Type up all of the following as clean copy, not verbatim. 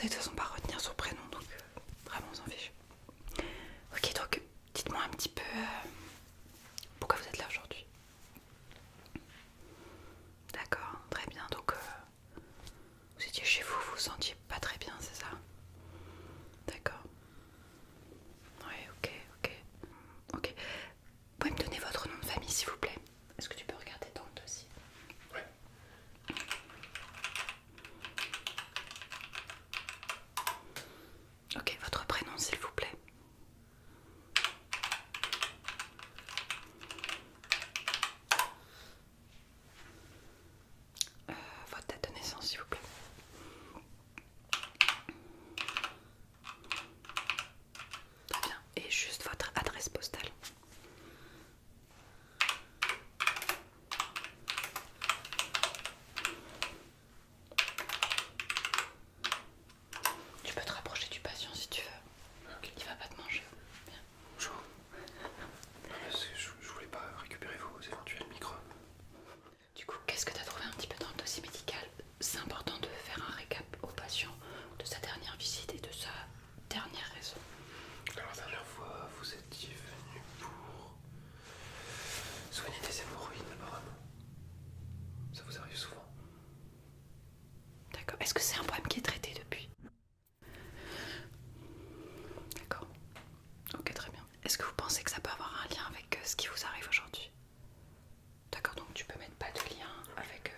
savez de toute façon pas retenir son prénom, donc vraiment on s'en fiche. Ok, donc dites-moi un petit peu pourquoi vous êtes là aujourd'hui. D'accord, très bien. Donc vous étiez chez vous, vous vous sentiez pas très bien, c'est ça? D'accord. Oui, ok, ok. Ok. Vous pouvez me donner votre nom de famille s'il vous plaît? Est-ce que tu peux regarder dans le dossier? Ouais. Ok, votre prénom s'il vous plaît? Votre date de naissance s'il vous plaît? Très bien. Et juste votre adresse postale? Tu peux te rapprocher du patient si tu veux. Ok. Il va pas te manger. Bien. Bonjour. Non, parce que je voulais pas récupérer vos éventuels microbes. Du coup, qu'est-ce que tu as trouvé un petit peu dans le dossier médical? C'est important de faire un récap au patient de sa dernière visite et de sa dernière raison. Alors, la dernière fois, vous étiez venu pour soigner des hémorroïdes, apparemment. Ça vous arrive souvent? D'accord. Est-ce que c'est un problème qui est traité depuis? D'accord. Ok, très bien. Est-ce que vous pensez que ça peut avoir un lien avec ce qui vous arrive aujourd'hui? D'accord, donc tu peux mettre pas de lien avec...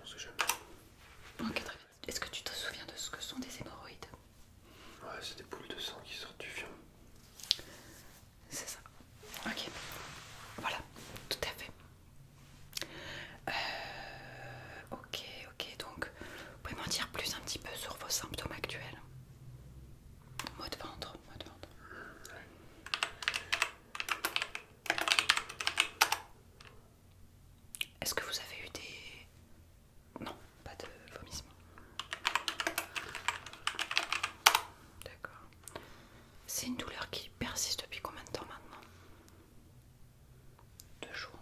On sait jamais. Ok, très bien. Est-ce que tu te souviens de ce que sont des hémorroïdes? Ouais, c'est des boules de sang qui sortent du fion. C'est ça. Ok. Voilà, tout à fait. Ok, ok, donc vous pouvez m'en dire plus un petit peu sur vos symptômes actuels? Maux de ventre, maux de ventre. Est-ce que vous avez eu des... Non, pas de vomissement. D'accord. C'est une douleur qui persiste depuis combien de temps maintenant? 2 jours.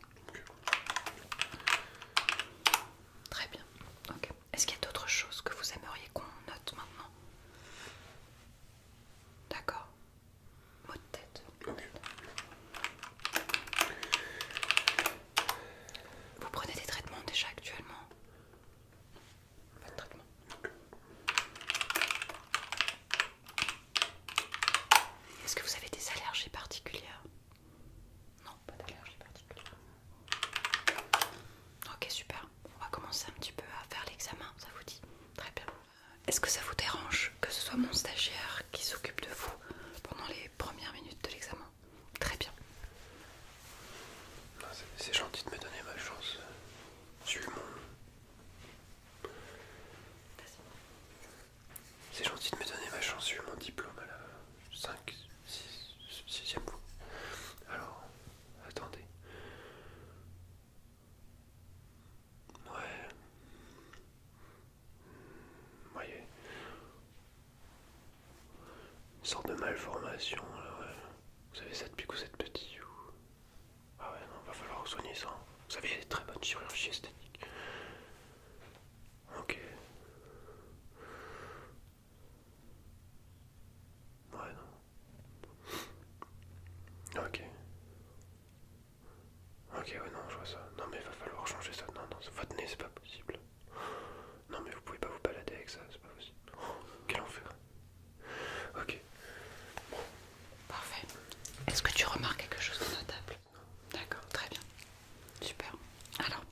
Très bien. Ok. Est-ce qu'il y a d'autres choses que vous aimeriez qu'on note maintenant? D'accord. Maux de tête. Ok. Vous prenez des traitements déjà actuellement? Pas de traitement. Est-ce que vous avez des allergies particulières? Non, pas d'allergie particulière. Ok, super. On va commencer un petit peu à faire l'examen, ça vous dit? Très bien. Est-ce que ça vous dérange que ce soit mon stagiaire qui s'occupe de vous pendant les premières minutes de l'examen? Très bien. Non, c'est gentil de me donner ma chance. J'ai eu mon... Vas-y. C'est gentil de me donner ma chance, j'ai eu mon diplôme à la 5, 6e fois. Alors, attendez. Ouais. Voyez. Une sorte de malformation, là, ouais. Vous avez ça depuis que vous êtes petit ou... Ah ouais, non, va falloir soigner ça. Vous avez des très bonnes chirurgies esthétiques. Ok. Ouais, non. Ok. Ok, ouais, non, je vois ça. Non, mais il va falloir changer ça. Non, non, votre nez, c'est pas possible. Non, mais vous pouvez pas vous balader avec ça, c'est pas possible. Oh, quel enfer. Ok. Parfait. Est-ce que tu remarques quelque chose de notable? D'accord, très bien. Super. Alors,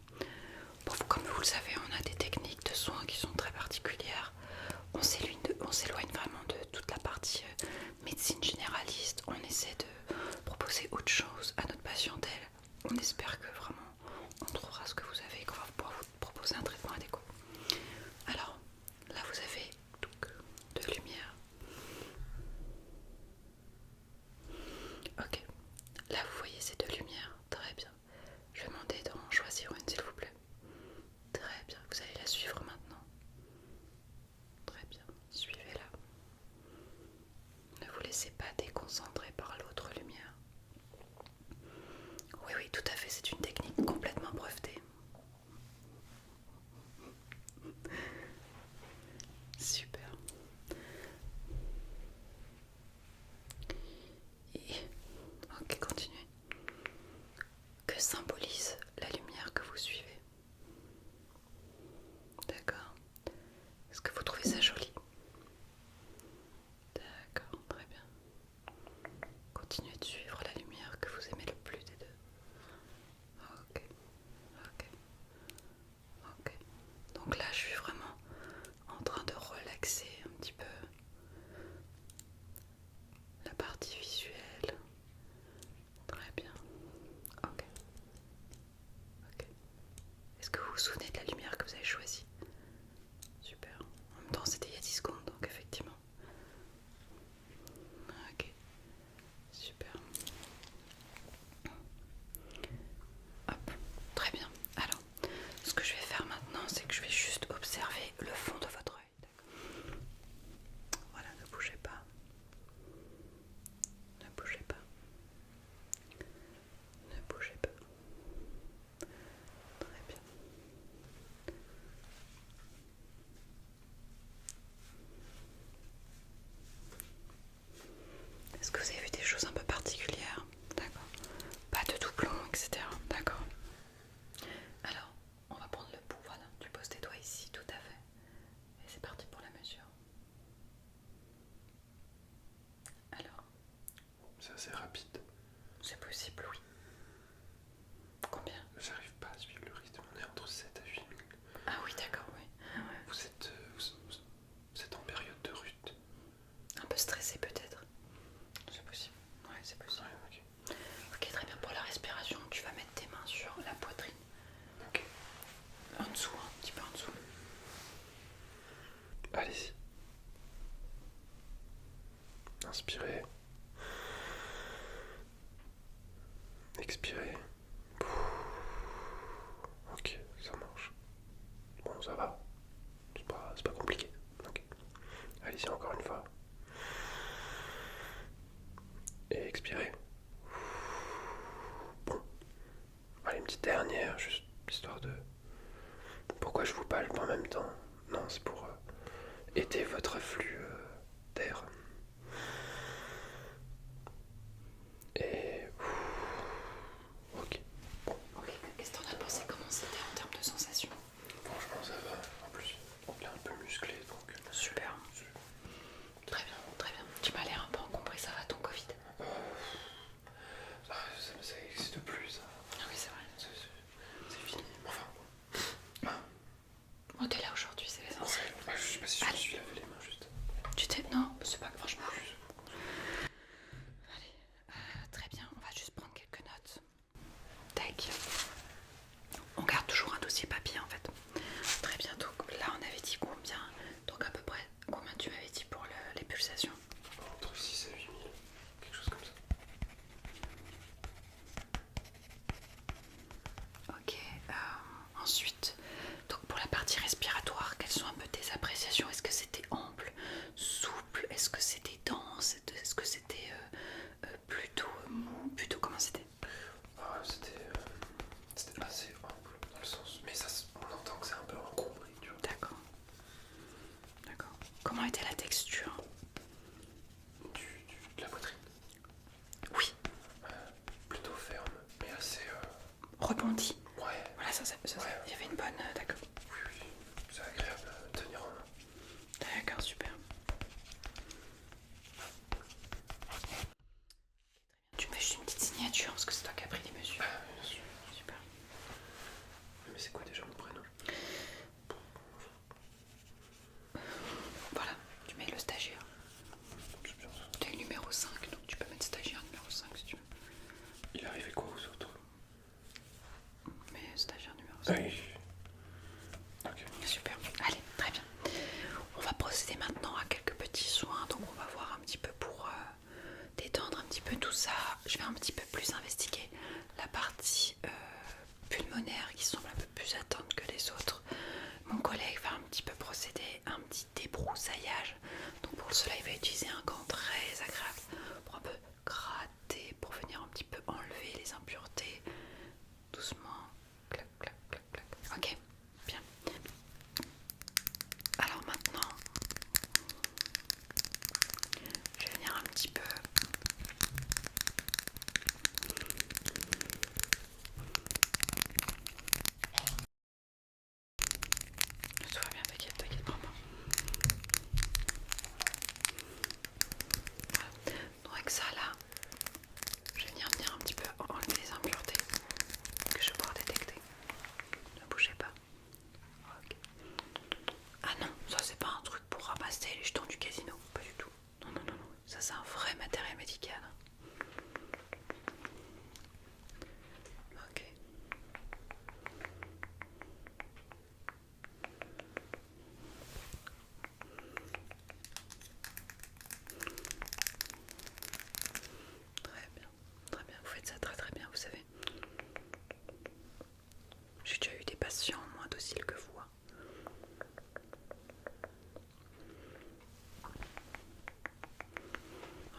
inspirez. Expirez. Ok, ça marche. Bon, ça va. C'est pas compliqué. Ok. Allez-y encore une fois. Et expirez. Bon. Allez, une petite dernière, juste histoire de... Pourquoi je vous palpe en même temps? Non, c'est pour aider votre flux d'air. Et... Ok. Ok, qu'est-ce que t'en as pensé? Comment c'était en termes de sensations? Franchement, ça va. En plus, il est un peu musclé, donc... Super. Très bien, très bien. Tu m'as l'air un peu encombré, ça va ton Covid? Ça n'existe plus, ça. Ah oui, c'est vrai. C'est fini. Enfin, Bon, t'es là aujourd'hui, c'est l'essentiel. je sais pas si je me suis lavé les mains, juste. Tu t'es... Non, c'est pas... Franchement... Allez, très bien, on va juste prendre quelques notes. Tac. On garde toujours un dossier papier en fait. Très bien, donc là on avait dit combien? Donc à peu près combien tu m'avais dit pour les pulsations? Entre 6 et 8 000, quelque chose comme ça. Ok, ensuite, donc pour la partie respiratoire, quelles sont un peu tes appréciations? Est-ce que c'était ample, souple? Est-ce que c'était dense? Est-ce que c'était plutôt mou? Plutôt comment c'était? C'était assez ample dans le sens, mais ça, on entend que c'est un peu encombré, tu vois. D'accord, d'accord. Comment était la texture? De la poitrine. Oui. Plutôt ferme, mais assez... Rebondi. Ouais. Voilà, ça, Ouais. il y avait une bonne... d'accord. Oui, c'est agréable à tenir en main. D'accord, super. Tu me fais juste une petite signature parce que c'est toi qui as pris les mesures. Bien sûr. Super. Mais c'est quoi déjà mon prénom? Voilà, tu mets le stagiaire. C'est bien ça. T'es le numéro 5, donc tu peux mettre stagiaire numéro 5 si tu veux. Il arrivait quoi aux autres? Mais stagiaire numéro 5. Oui. Ok. Super. Allez, très bien. On va procéder maintenant à quelques petits soins. Donc on va voir un petit peu pour détendre un petit peu tout ça. Je vais un petit peu plus investiguer la partie pulmonaire qui semble un peu plus atteinte que les autres. Mon collègue va un petit peu procéder à un petit débroussaillage. Donc pour cela, il va utiliser un gant très agréable pour un peu gratter, pour venir un petit peu enlever les impuretés. Doucement. Clac, clac, clac, clac. Ok, bien. Alors maintenant, je vais venir un petit peu tout va bien, t'inquiète, t'inquiète, prends pas. Voilà. Donc avec ça là, je vais venir un petit peu enlever les impuretés que je vais pouvoir détecter. Ne bougez pas. Ok. Ah non, ça c'est pas un truc pour ramasser les jetons du casino, pas du tout. Non, non, non, non. Ça c'est un vrai matériel médical. Ok. Très bien, vous faites ça très très bien, vous savez. J'ai déjà eu des patients moins dociles que vous. Hein.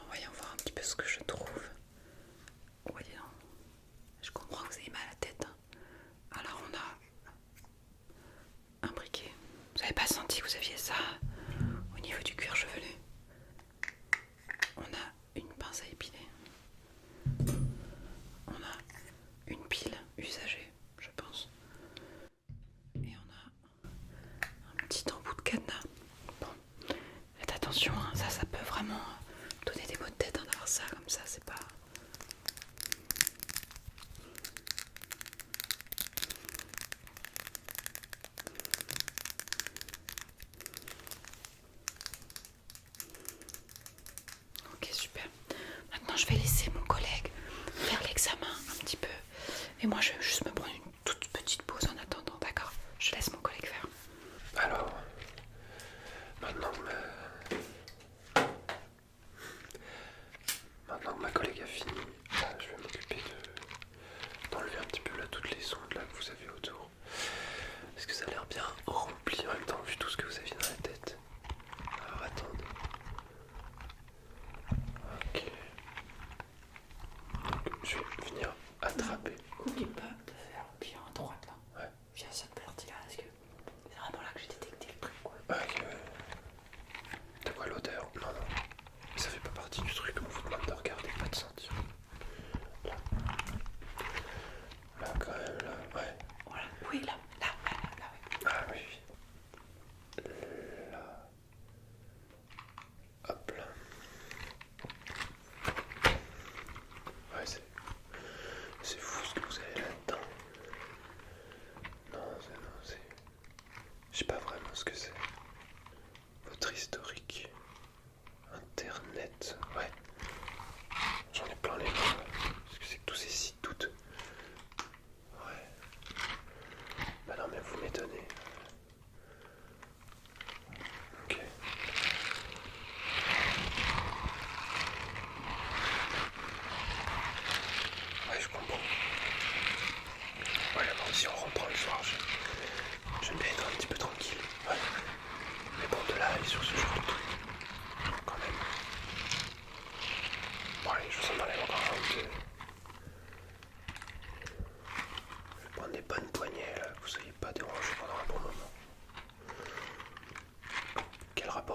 Voyons voir un petit peu ce que je trouve. Ouais, dis donc. Je comprends que vous avez mal à la tête. Hein. Alors on a un briquet. Vous n'avez pas senti que vous aviez ça au niveau du cuir chevelu? On a une pince à épiler. On a une pile usagée, je pense. Et on a un petit embout de cadenas. Bon, faites attention, hein, ça peut vraiment donner des maux de tête hein, d'avoir ça comme ça, c'est pas... Ok, super. Maintenant, je vais laisser mon collègue faire l'examen un petit peu. Et moi, je vais juste me prendre une toute petite pause en attendant, d'accord? Je laisse mon collègue faire. Alors, maintenant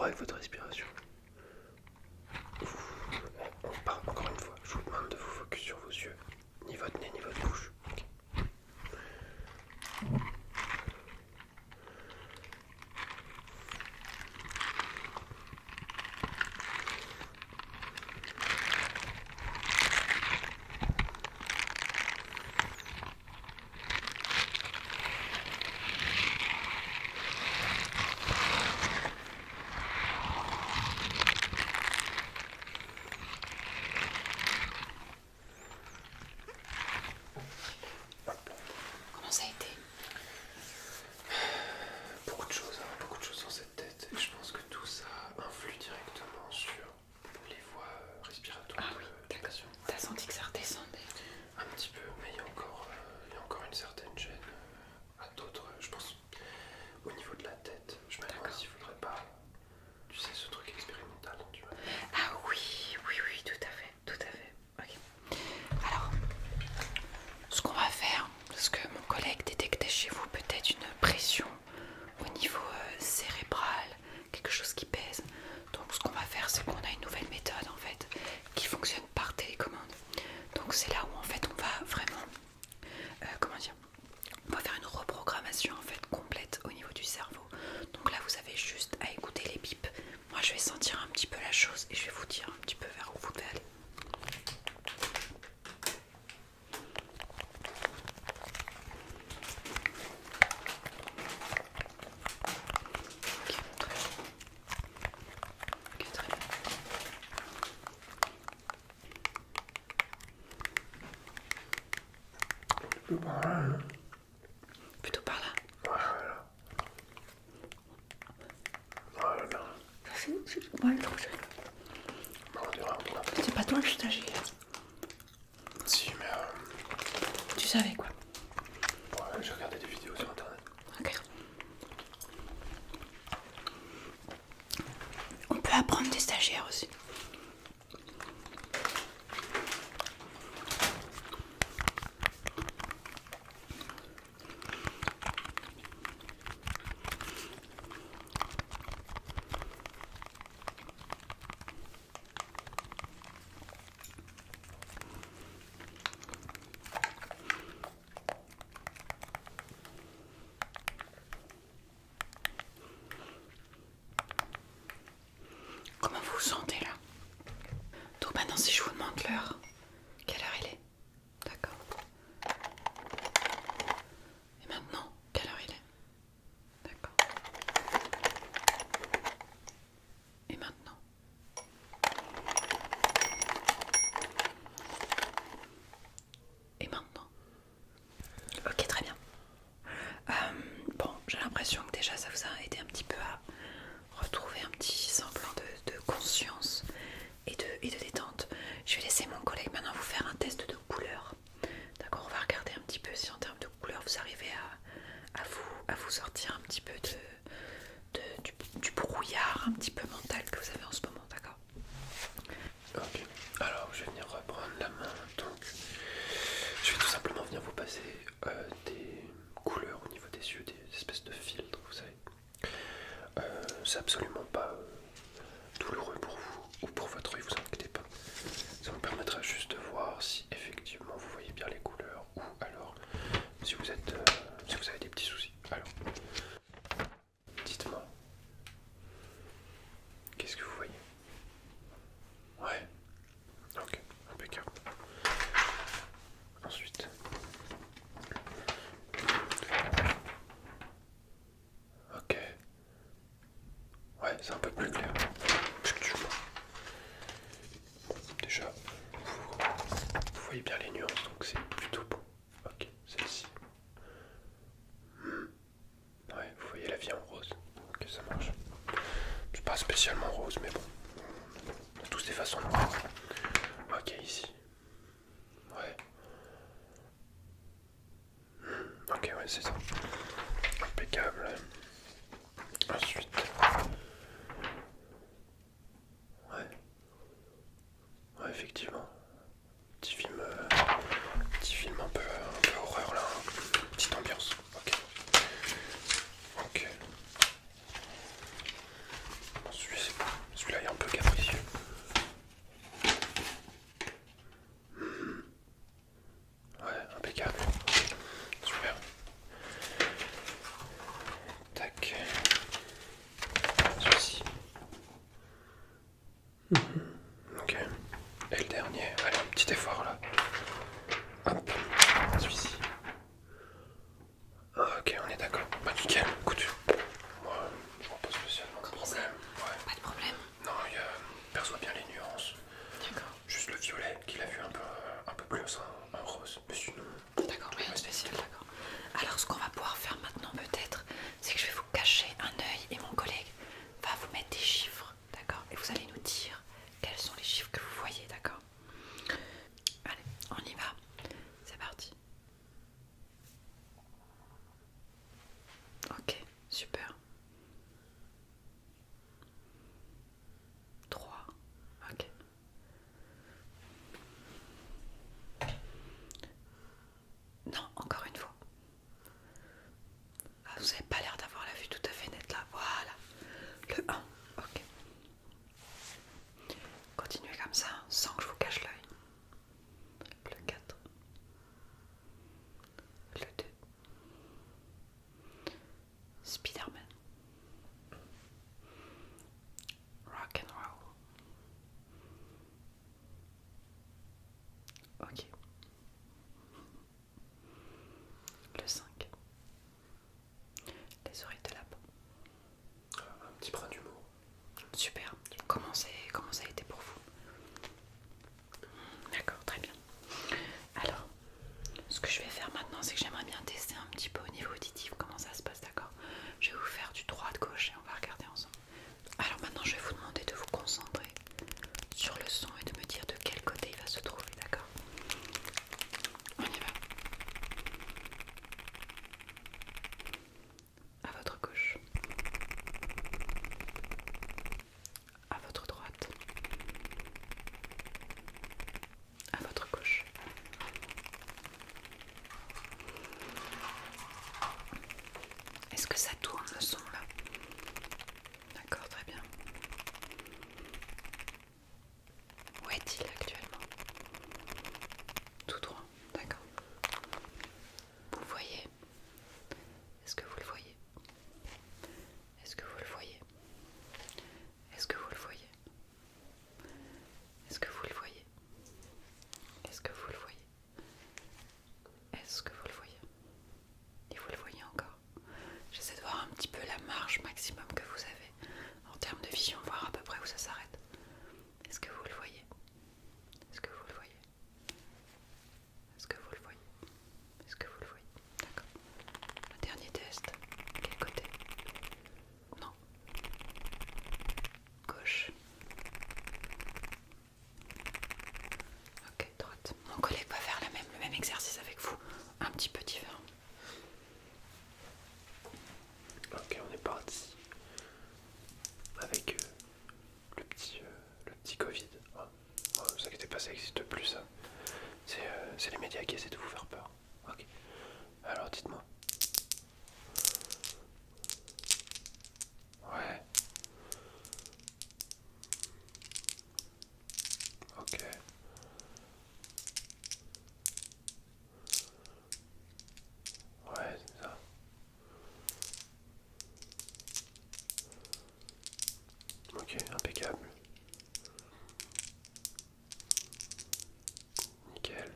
voir avec votre respiration. On part encore une fois. Je vous demande de vous focus sur vos yeux. Ni votre nez, ni votre bouche. Ok. Comment ça a été? Beaucoup de choses dans cette tête. Et je pense que tout ça influe directement sur les voies respiratoires des patients. T'as senti que ça redescendait? Un petit peu, mais il y a encore une certaine gêne à d'autres. Je pense au niveau de la tête. Je me demande s'il faudrait pas, tu sais, ce truc expérimental, tu vois. Ah oui, tout à fait, tout à fait. Ok. Alors, ce qu'on va faire, parce que mon collègue détectait chez vous peut-être une pression au niveau cérébral, quelque chose qui pèse. Donc ce qu'on va faire, c'est qu'on a une nouvelle méthode en fait qui fonctionne par télécommande. Donc c'est là où en fait on va vraiment, comment dire, on va faire une reprogrammation en fait complète au niveau du cerveau. Donc là vous avez juste à écouter les bips. Moi je vais sentir un petit peu la chose et je vais vous dire un petit peu vers où vous devez aller. Ok, très bien. Ok, très bien. Plutôt par là. Voilà. Voilà. C'est moi le rouge. On dirait un point. C'est pas toi le stagiaire. Si, mais Tu savais quoi? ouais, j'ai regardé des vidéos sur internet. Ok. On peut apprendre des stagiaires aussi. Comment vous vous sentez là? Donc maintenant si je vous demande l'heure, quelle heure il est? D'accord. Et maintenant, quelle heure il est? D'accord. Et maintenant? Et maintenant? Ok, très bien. Bon, j'ai l'impression que déjà ça vous a aidé un petit peu à retrouver un petit semblant de conscience et de détente. Je vais laisser mon collègue maintenant vous faire un test de couleur. D'accord, on va regarder un petit peu si en termes de couleur vous arrivez à vous sortir un petit peu du brouillard un petit peu mental que vous avez en ce moment, d'accord? Ok. Alors, je vais venir reprendre la main. Donc, je vais tout simplement venir vous passer des couleurs au niveau des yeux, des espèces de filtres, vous savez. C'est absolument pas douloureux pour vous ou pour votre œil, vous inquiétez pas. Ça vous permettra juste de voir si effectivement vous voyez bien les couleurs ou alors si vous avez des petits soucis. Alors, dites-moi, qu'est-ce que vous voyez? Ouais, ok, impeccable. Ensuite, ok, ouais, c'est un peu plus clair. Effectivement. Déjà, vous voyez bien les nuances, donc c'est plutôt bon. Ok, celle-ci. Ouais, vous voyez la vie en rose. Ok, ça marche. C'est pas spécialement rose, mais bon. On a tous des façons de voir. Ok, ici. Ouais. Ok, ouais, c'est ça. Impeccable. Ensuite. Ouais. Ouais, effectivement. Petit film un peu horreur là. Petite ambiance. Ok. Ok. Ensuite. Ok. Et le dernier, allez, un petit effort là. Hop, celui-ci. Ah, ok, on est d'accord. Bah nickel, écoute. Moi, je vois pas spécialement de Comment ça? problème. Ouais. Pas de problème. Non, perçoit bien les nuances. D'accord. Juste le violet qu'il a vu un peu plus un rose. Mais sinon. D'accord, rien de spécial, d'accord. Alors ce qu'on va pouvoir faire maintenant peut-être, c'est que je vais vous cacher un œil et mon collègue va vous mettre des chiffres, d'accord? Et vous allez nous dire quels sont les chiffres que vous voyez, d'accord? Allez, on y va. C'est parti. Ok, super. 3. Ok. Non, encore une fois. Ah, vous n'avez pas l'air d'avoir la vue tout à fait nette là. Voilà. Le 1. Ok. Continuez comme ça, sans que je vous cache l'œil. Le 4. Le 2. Spider-Man. Rock and roll. Ok. Le 5. Les oreilles de lapin. Un petit brin d'humour. Super. Comment ça a été pour vous? D'accord, très bien. Alors, ce que je vais faire maintenant, c'est que j'aimerais bien tester un petit peu au niveau auditif comment ça se passe, d'accord? Je vais vous faire du droit de gauche et on va regarder ensemble. Alors maintenant, je vais vous demander de vous concentrer sur le son et de me dire de quel côté il va se trouver, d'accord? On y va. À votre gauche. À votre droite. À votre gauche. Est-ce que ça tourne le son là? D'accord, très bien. Où est-il actuellement? Tout droit, d'accord. Vous voyez? Est-ce que vous le voyez? Est-ce que vous le voyez? Est-ce que vous le voyez? Est-ce que vous le voyez? Est-ce que vous le voyez? Est-ce que vous le voyez? Et vous le voyez encore? J'essaie de voir un petit peu la marge maximum que vous avez en termes de vision, voir à peu près où ça s'arrête. Est-ce que vous le voyez? Est-ce que vous le voyez? Est-ce que vous le voyez? Est-ce que vous le voyez? D'accord. Le dernier test. Quel côté? Non. Gauche. Ok, droite. Mon collègue va faire le même exercice avec vous. Un petit peu différent. Ok, on est parti. Avec le petit Covid. Ah, ne vous inquiétez pas, ça n'existe plus ça. C'est les médias qui essaient de vous faire peur. Ok. Alors dites-moi. Ouais. Ok. Ouais, c'est ça. Ok, impeccable. Nickel.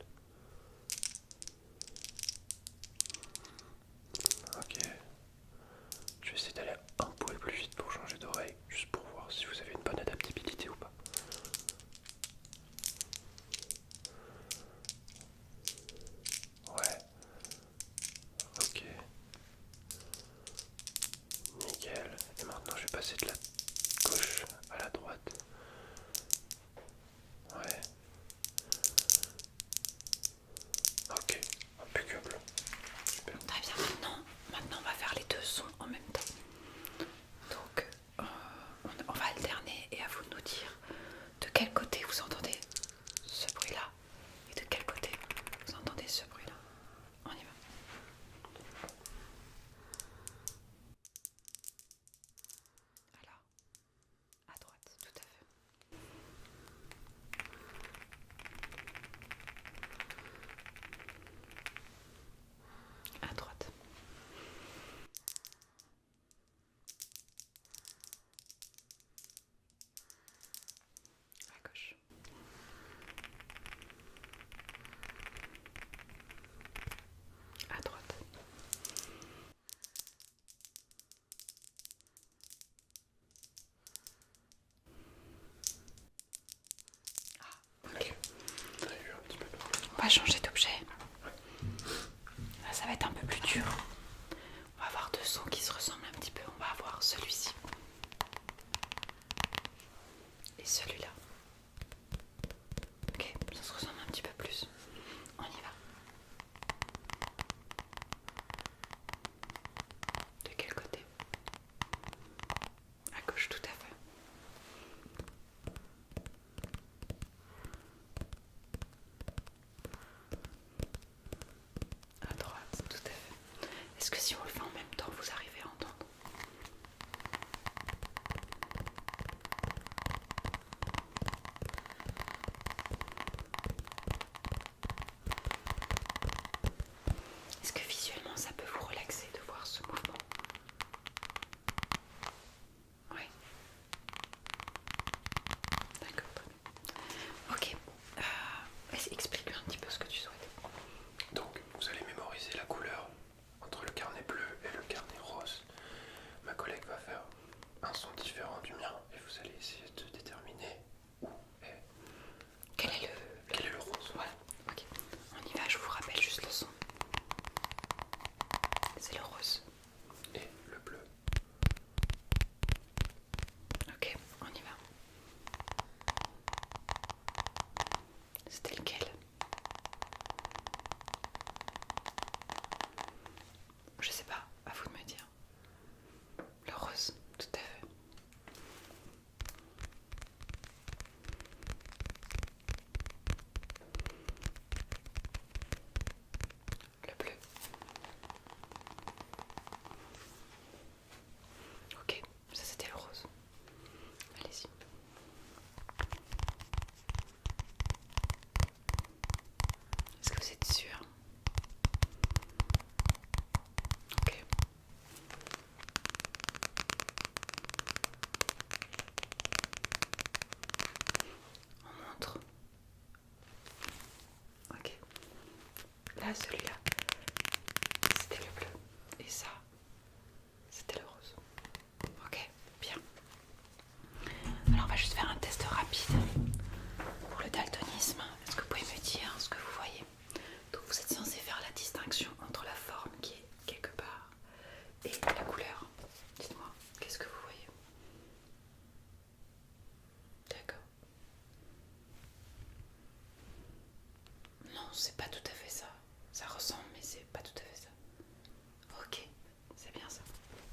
va changer d'objet. Là, ça va être un peu plus dur. On va avoir deux sons qui se ressemblent un petit peu. On va avoir celui-ci et celui-là. Ok, ça se ressemble un petit peu plus. On y va. De quel côté? À gauche, tout à fait. À droite, tout à fait. Est-ce que si on le fait en même temps, vous arrivez à entendre? Est-ce que visuellement ça peut vous relaxer de voir ce mouvement? Oui. D'accord, très bien. Ok. Explique-lui un petit peu ce que tu souhaites. Donc, vous allez mémoriser la couleur entre le carnet bleu et le carnet rose. Ma collègue va faire un son différent du mien et vous allez essayer de déterminer où est, Quel est quel est le rose. Voilà, ok. On y va, je vous rappelle juste le son. C'est le rose. Et le bleu. Ok, on y va. C'était lequel? Je sais pas, à vous de me dire. Le rose, tout à fait. Le bleu. Ok, ça c'était le rose. Allez-y. Est-ce que vous êtes sûr? Ok. On montre. Ok. Là, celui-là, c'était le bleu. Et ça, c'était le rose. Ok, bien. Alors, on va juste faire un test rapide pour le daltonisme. Est-ce que vous pouvez me dire ce que vous voyez? Donc, vous êtes censé faire la distinction entre la forme qui est quelque part et la couleur. Dites-moi, qu'est-ce que vous voyez? D'accord. Non, c'est pas tout à fait ça. Ça ressemble, mais c'est pas tout à fait ça. Ok, c'est bien ça.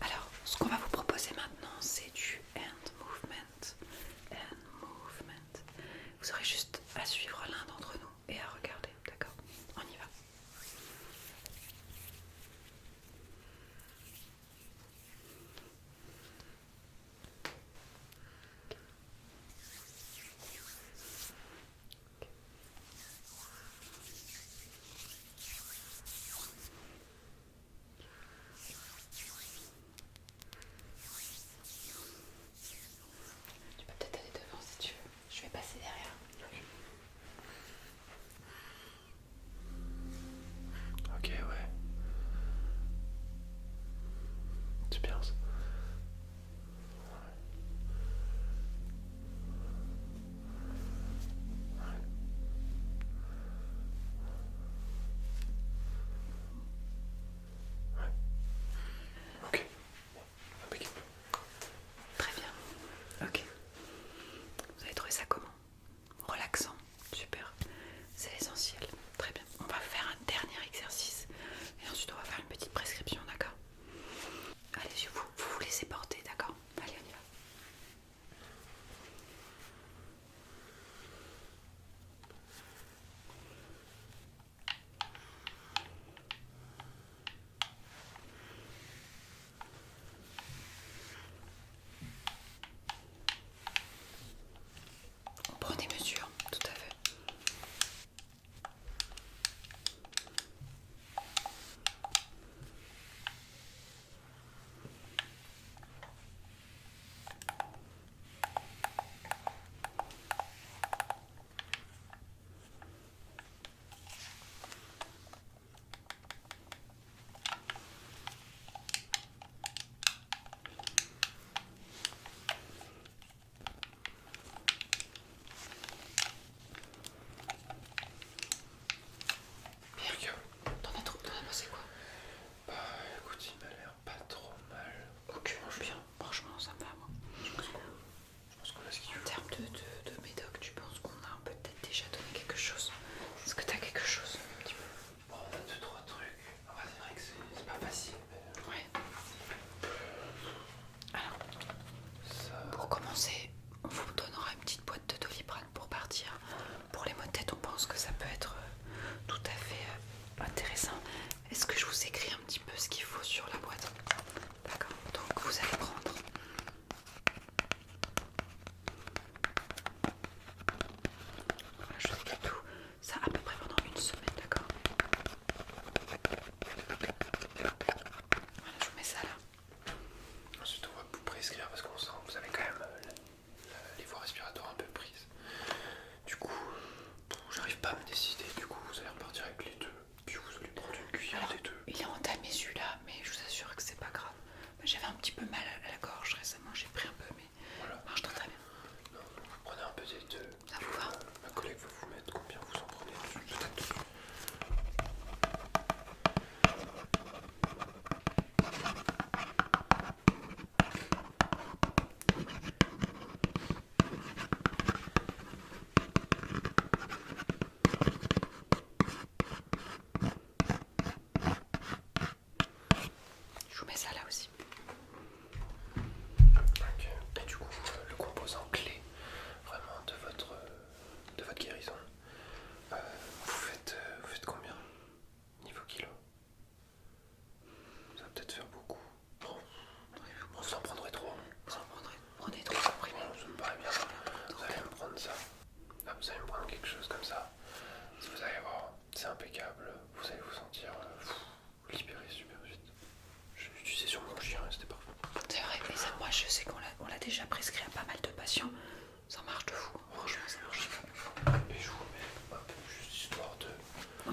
Alors, ce qu'on va vous proposer maintenant, c'est du hand movement. Hand movement. Vous aurez juste à suivre l'un d'entre nous et à regarder, d'accord? On y va. Tu peux peut-être aller devant si tu veux. Je vais passer derrière.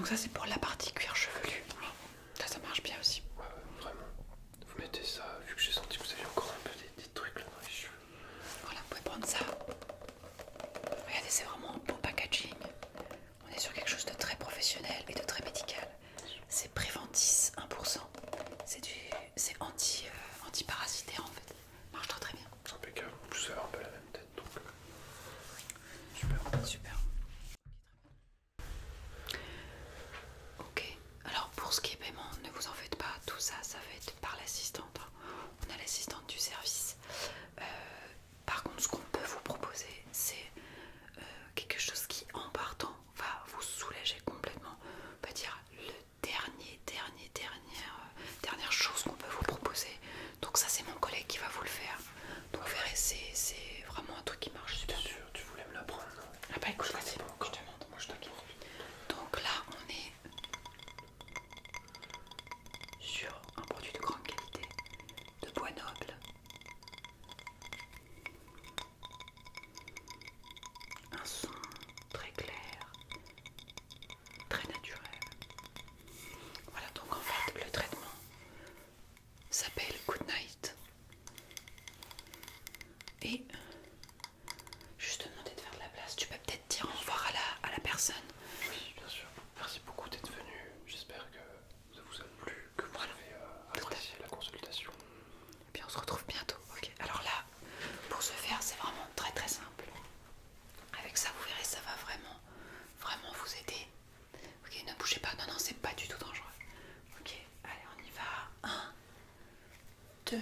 Donc ça c'est pour la partie cuir chevelu. Ça marche bien aussi. Ouais, vraiment. Vous mettez ça, vu que j'ai senti que vous aviez encore un peu des trucs là dans les cheveux. Voilà, vous pouvez prendre ça. Regardez, c'est vraiment un beau packaging. On est sur quelque chose de très professionnel et de très médical. C'est Préventis 1%. C'est anti-parasitaire en fait. Marche très très bien. C'est impeccable. En plus, vous avez un peu la même tête, donc super. Super. Ok. Alors pour ce qui est paiement, ne vous en faites pas. Tout ça, ça va être par l'assistante. On a l'assistante du service. Par contre, ce qu'on peut vous proposer, c'est quelque chose qui, en partant, va vous soulager complètement. On va dire le dernière chose qu'on peut vous proposer. Donc ça, c'est mon collègue qui va vous le faire. Donc vous verrez, c'est vraiment un truc qui marche super. Bien sûr, tu voulais me l'apprendre, non? Ah bah écoute, vas-y, Je je te montre. Moi, je t'attends. Donc là, on est sur un produit de grande qualité, de bois noble. Un son très clair, très naturel. Voilà, donc en fait, le traitement s'appelle Good Night. Et juste te demander de faire de la place. Tu peux peut-être dire au revoir à la personne. Oui, bien sûr. Merci beaucoup d'être venu. J'espère que ça vous a plu, que vous avez apprécié la consultation. Et puis on se retrouve bientôt. Ok. Alors là, pour ce faire, c'est vraiment très très simple. Avec ça, vous verrez, ça va vraiment vous aider. Ok, ne bougez pas. Non, c'est pas du tout dangereux. Ok, allez, on y va. 1, 2,